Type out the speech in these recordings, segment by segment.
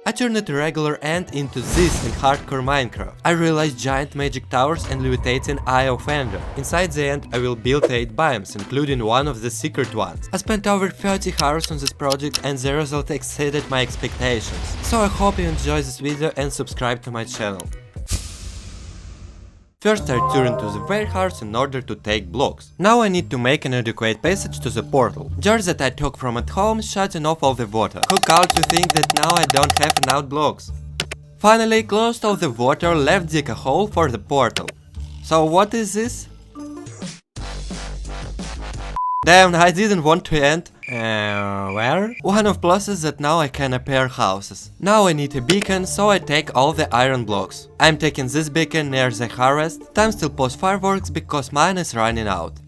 I turned the regular end into this in hardcore Minecraft. I realized giant magic towers and levitating eye of Ender. Inside the end I will build 8 biomes, including one of the secret ones. I spent over 30 hours on this project and the result exceeded my expectations. So I hope you enjoy this video and subscribe to my channel. First I turned to the warehouse in order to take blocks. Now I need to make an adequate passage to the portal. Jars that I took from at home shutting off all the water. Who called to think that now I don't have enough blocks? Finally closed all the water, left dig a hole for the portal. So what is this? Damn, I didn't want to end. Where? One of pluses that now I can repair houses. Now I need a beacon, so I take all the iron blocks. I'm taking this beacon near the harvest. Time still pause fireworks because mine is running out.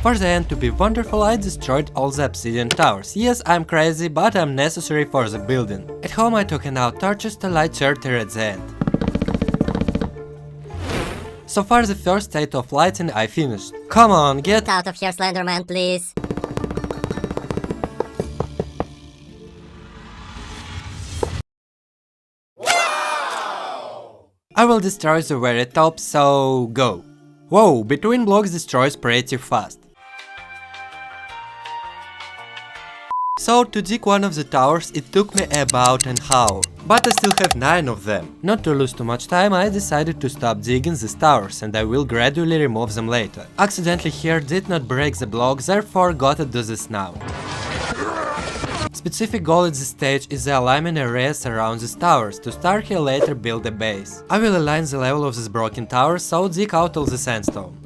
For the end to be wonderful, I destroyed all the obsidian towers. Yes, I'm crazy, but I'm necessary for the building. At home I took out torches to light shelter at the end. So far the first state of lighting I finished. Come on, get out of here, Slenderman, please. I will destroy the very top, so go. Whoa, between blocks destroys pretty fast. So to dig one of the towers it took me about an hour, but I still have 9 of them. Not to lose too much time I decided to stop digging these towers and I will gradually remove them later. Accidentally here did not break the block, therefore got to do this now. Specific goal at this stage is the alignment areas around these towers, to start here later build a base. I will align the level of this broken tower, so dig out all the sandstone.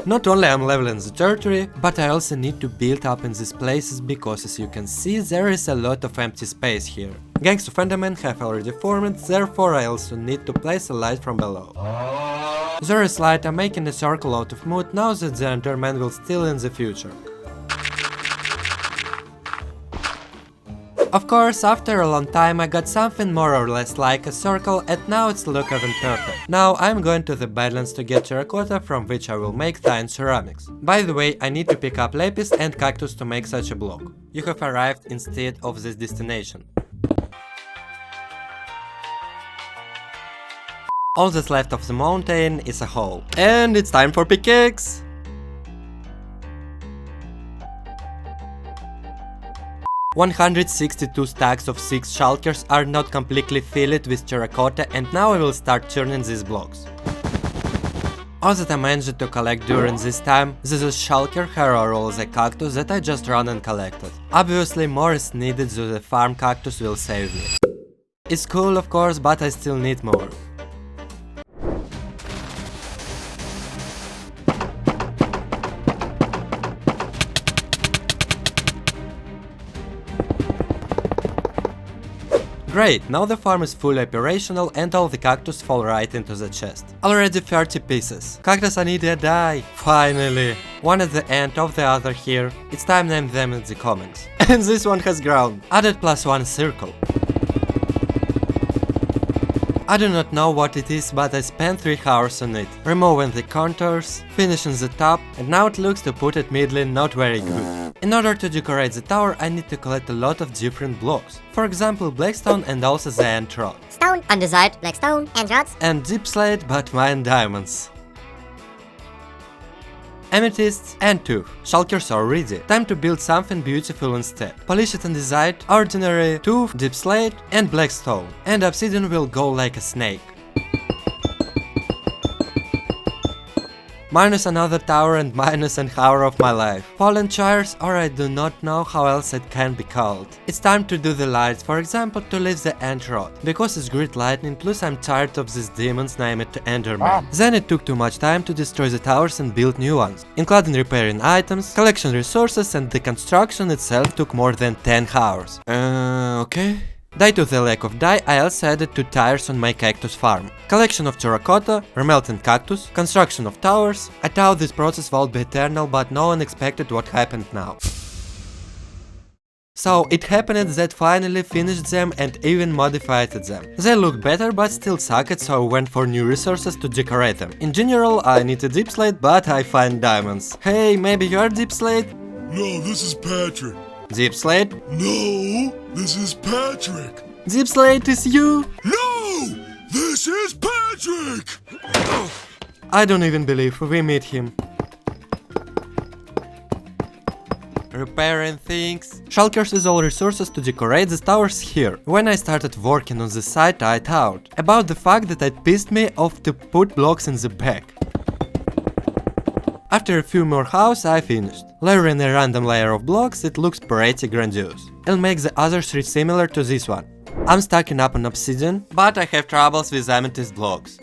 Not only I'm leveling the territory, but I also need to build up in these places because as you can see there is a lot of empty space here. Gangs of Endermen have already formed, therefore I also need to place a light from below. There is light, I'm making a circle out of wood now that the Enderman will steal in the future. Of course, after a long time I got something more or less like a circle and now it's look even perfect. Now I'm going to the Badlands to get terracotta from which I will make thin ceramics. By the way, I need to pick up lapis and cactus to make such a block. You have arrived instead of this destination. All that's left of the mountain is a hole. And it's time for pickaxe! "162 stacks of 6 shulkers are not completely filled with terracotta and now I will start turning these blocks. All that I managed to collect during this time, this is shulker, hair or all the cactus that I just run and collected. Obviously more is needed so the farm cactus will save me. It's cool of course, but I still need more. Great, now the farm is fully operational and all the cactus fall right into the chest. Already 30 pieces. Cactus I need to die. Finally. One at the end of the other here. It's time to name them in the comments. And this one has grown. Added +1 circle. I do not know what it is, but I spent 3 hours on it. Removing the contours, finishing the top, and now it looks to put it mildly not very good. In order to decorate the tower I need to collect a lot of different blocks. For example blackstone and also the end rod. Stone, andesite, blackstone, and rods. And deep slate, but mine diamonds. Amethysts and tooth. Shulkers are ready. Time to build something beautiful instead. Polished andesite, ordinary, tooth, deep slate and blackstone. And obsidian will go like a snake. Minus another tower and minus an hour of my life. Fallen chairs, or I do not know how else it can be called. It's time to do the lights, for example to leave the end rod. Because it's great lightning, plus I'm tired of these demons named Enderman. Then it took too much time to destroy the towers and build new ones. Including repairing items, collection resources and the construction itself took more than 10 hours. Okay. Due to the lack of dye, I also added 2 tires on my cactus farm. Collection of terracotta, remelting cactus, construction of towers. I thought this process would be eternal, but no one expected what happened now. So it happened that finally finished them and even modified them. They look better but still sucked, so I went for new resources to decorate them. In general, I need a deep slate, but I find diamonds. Hey, maybe you're deep slate? No, this is Patrick. Deep Slate? No, this is Patrick. Deep Slate is you? No, this is Patrick. I don't even believe we meet him. Repairing things. Shulkers with all resources to decorate the towers here. When I started working on the site, I thought about the fact that it pissed me off to put blocks in the back. After a few more houses, I finished. Layering a random layer of blocks, it looks pretty grandiose. I'll make the other three similar to this one. I'm stacking up on obsidian, but I have troubles with amethyst blocks.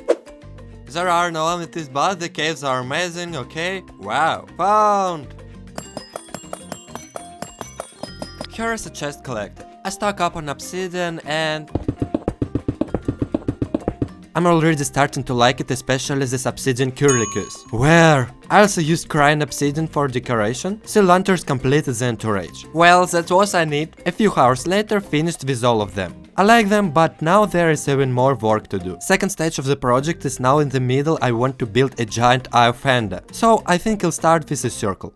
There are no amethyst, but the caves are amazing, okay? Wow, found! Here is a chest collected. I stock up on obsidian and... I'm already starting to like it, especially this obsidian curlicus. Where? I also used crying obsidian for decoration. Sea lanterns completed the entourage. Well, that was I need. A few hours later, finished with all of them. I like them, but now there is even more work to do. Second stage of the project is now in the middle. I want to build a giant eye of Ender. So I think I'll start with a circle.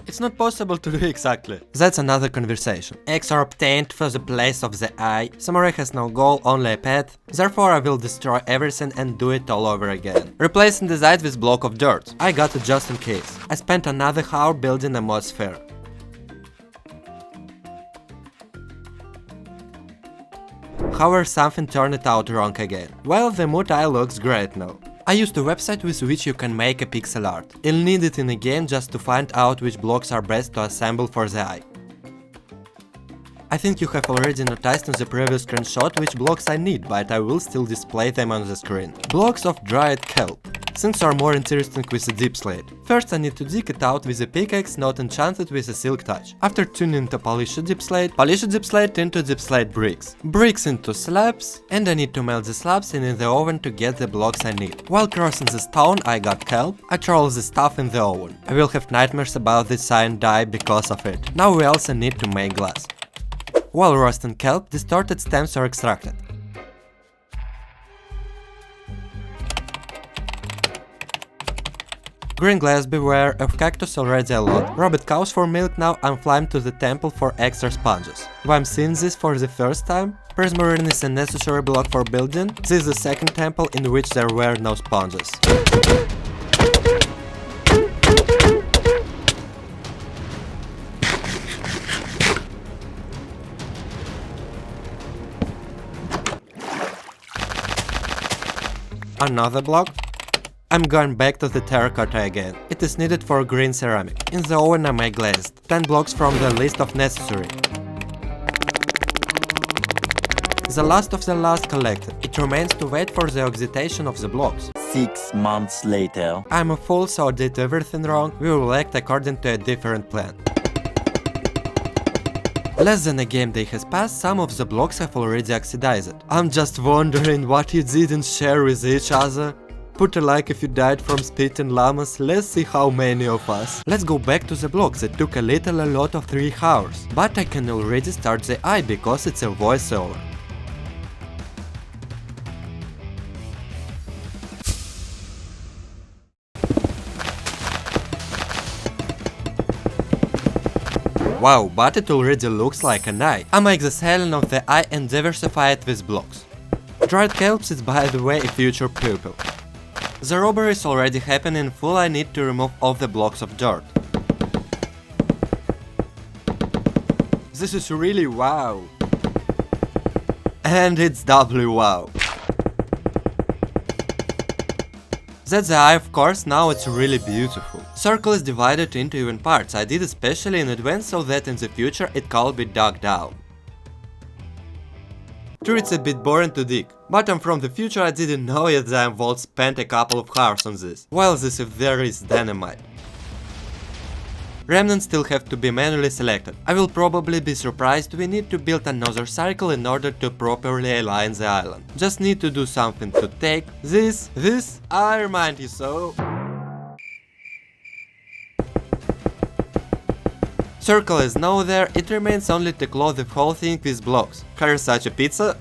It's not possible to do exactly. That's another conversation. Eggs are obtained for the place of the eye. Samurai has no goal, only a pet. Therefore I will destroy everything and do it all over again. Replacing the side with block of dirt. I got it just in case. I spent another hour building a mod sphere. However, something turned it out wrong again. Well, the mood eye looks great now. I used a website with which you can make a pixel art. You'll need it in a game just to find out which blocks are best to assemble for the eye. I think you have already noticed in the previous screenshot which blocks I need, but I will still display them on the screen. Blocks of dried kelp. Things are more interesting with a deep slate. First I need to dig it out with a pickaxe not enchanted with a silk touch. After tuning to polish deep slate into deep slate bricks. Bricks into slabs, and I need to melt the slabs in the oven to get the blocks I need. While crossing the stone I got kelp, I throw the stuff in the oven. I will have nightmares about this cyan dye because of it. Now we also need to make glass. While roasting kelp, distorted stems are extracted. Green glass, beware of cactus already a lot. Robbed cows for milk, now I'm flying to the temple for extra sponges. Why I'm seeing this for the first time? Prismarine is a necessary block for building. This is the second temple in which there were no sponges. Another block. I'm going back to the terracotta again. It is needed for green ceramic. In the oven I make glazed. 10 blocks from the list of necessary. The last of the last collected. It remains to wait for the oxidation of the blocks. 6 months later. I'm a fool, so I did everything wrong. We will act according to a different plan. Less than a game day has passed, some of the blocks have already oxidized. I'm just wondering what you didn't share with each other. Put a like if you died from spitting llamas, let's see how many of us. Let's go back to the blocks, it took a lot of 3 hours. But I can already start the eye because it's a voiceover. Wow, but it already looks like an eye. I make the ceiling of the eye and diversify it with blocks. Dried kelp is by the way a future pupil. The robbery is already happening in full, I need to remove all the blocks of dirt. This is really wow. And it's doubly wow. That's the eye, of course, now it's really beautiful. Circle is divided into even parts, I did it specially in advance so that in the future it can't be dug down. True, it's a bit boring to dig, but I'm from the future, I didn't know yet that I involved spent a couple of hours on this. Well, this if there is dynamite. Remnants still have to be manually selected. I will probably be surprised, we need to build another circle in order to properly align the island. Just need to do something to take this, I remind you so. Circle is now there, it remains only to close the whole thing with blocks. Here is such a pizza.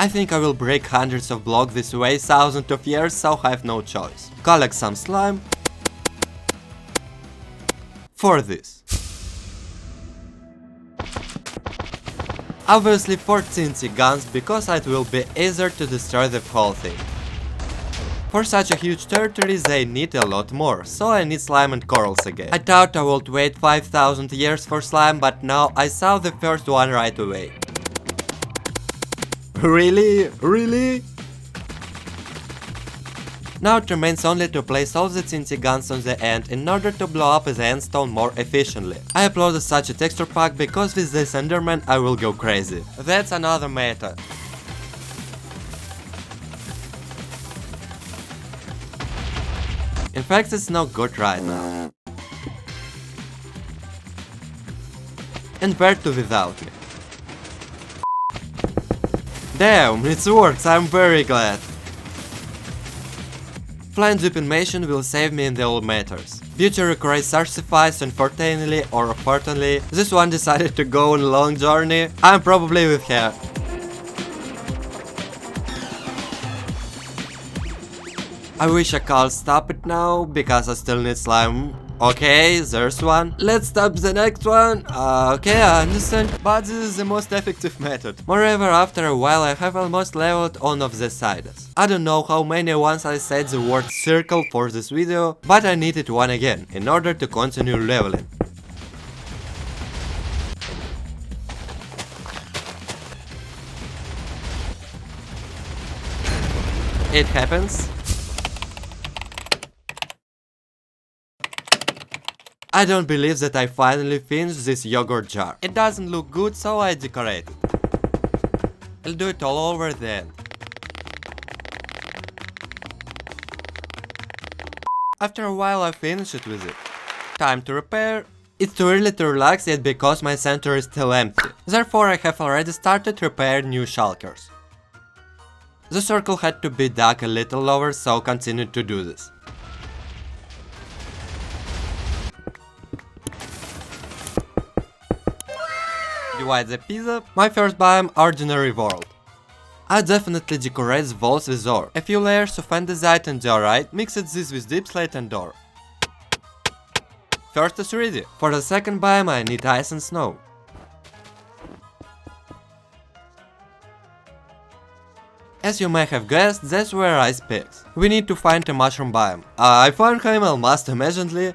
I think I will break hundreds of blocks this way, thousands of years, so I have no choice. Collect some slime. For this. Obviously for TNT guns, because it will be easier to destroy the whole thing. For such a huge territory they need a lot more, so I need slime and corals again. I thought I would wait 5000 years for slime, but now I saw the first one right away. Really? Really? Now it remains only to place all the TNT guns on the end in order to blow up the endstone more efficiently. I uploaded such a texture pack because with this Enderman I will go crazy. That's another method. In fact, it's not good right now. And where to without me? Damn, it works, I'm very glad. Flying deep in Mation will save me in the old matters. Beauty requires sacrifice, unfortunately or opportunely, this one decided to go on a long journey. I'm probably with her. I wish I can't stop it now, because I still need slime. Okay, there's one. Let's stop the next one. Okay, I understand. But this is the most effective method. Moreover, after a while I have almost leveled one of the sides. I don't know how many once I said the word circle for this video, but I needed one again, in order to continue leveling. It happens. I don't believe that I finally finished this yogurt jar. It doesn't look good, so I decorate it. I'll do it all over then. After a while I finished with it. Time to repair. It's too early to relax yet because my center is still empty. Therefore I have already started repairing new shulkers. The circle had to be dug a little lower, so continue to do this. Divide the pizza. My first biome, ordinary world. I definitely decorate the walls with ore. A few layers of andesite and diorite, mixed this with deep slate and ore. First is ready. For the second biome I need ice and snow. As you may have guessed, that's where ice picks. We need to find a mushroom biome. I found him almost immediately.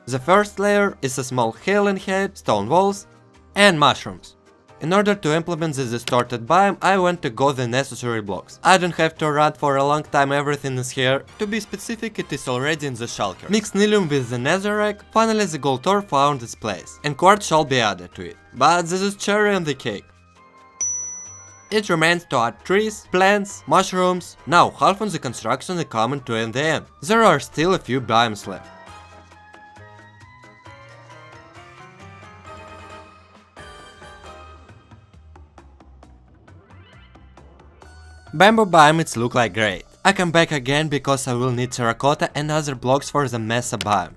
The first layer is a small hill in height, stone walls, and mushrooms. In order to implement this distorted biome, I went to go the necessary blocks. I don't have to run for a long time, everything is here. To be specific, it is already in the shulker. Mix nilium with the netherrack, finally the gold ore found its place, and quartz shall be added to it. But this is cherry on the cake. It remains to add trees, plants, mushrooms. Now half of the construction is coming to in the end. There are still a few biomes left. Bamboo biomes look like great. I come back again because I will need terracotta and other blocks for the mesa biome.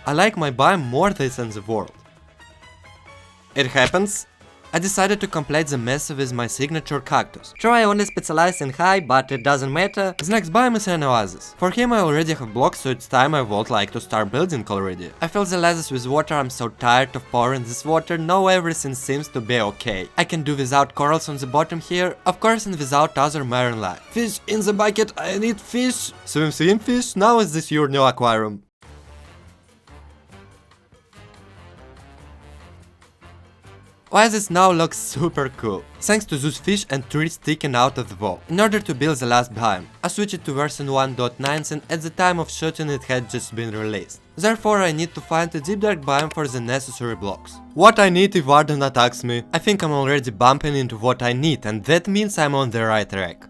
I like my biome more than the world. It happens. I decided to complete the mesa with my signature cactus. True, I only specialize in high, but it doesn't matter. The next biome is an oasis. For him I already have blocks, so it's time I would like to start building already. I fill the lasers with water, I'm so tired of pouring this water, now everything seems to be okay. I can do without corals on the bottom here, of course, and without other marine life. Fish in the bucket, I need fish! Swim fish, now is this your new aquarium? Oasis now looks super cool, thanks to those fish and trees sticking out of the wall. In order to build the last biome, I switched to version 1.9 and at the time of shooting it had just been released. Therefore I need to find a deep dark biome for the necessary blocks. What I need if Warden attacks me? I think I'm already bumping into what I need, and that means I'm on the right track.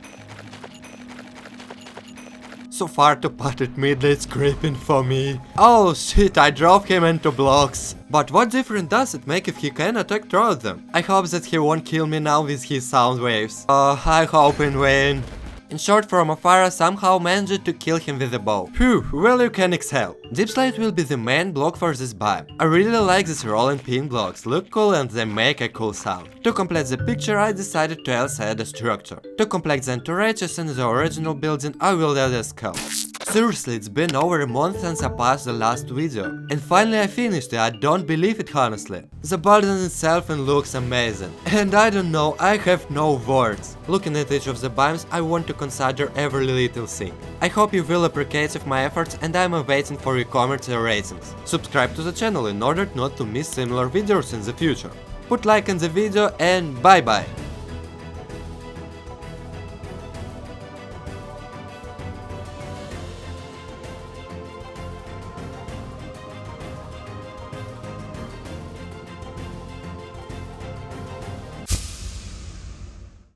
So far to pot at midnight scraping for me. Oh shit, I drove him into blocks. But what difference does it make if he can attack through them? I hope that he won't kill me now with his sound waves. I hope in vain. In short, Fromafara somehow managed to kill him with a bow. Phew, well you can exhale. Deep Slate will be the main block for this biome. I really like these roll and pin blocks, look cool and they make a cool sound. To complete the picture I decided to also add a structure. To complete the entourages in the original building I will add a skull. Seriously, it's been over a month since I passed the last video. And finally I finished it, I don't believe it honestly. The building itself and looks amazing. And I don't know, I have no words. Looking at each of the biomes, I want to consider every little thing. I hope you will appreciate of my efforts and I'm waiting for your comments and ratings. Subscribe to the channel in order not to miss similar videos in the future. Put like in the video and bye bye!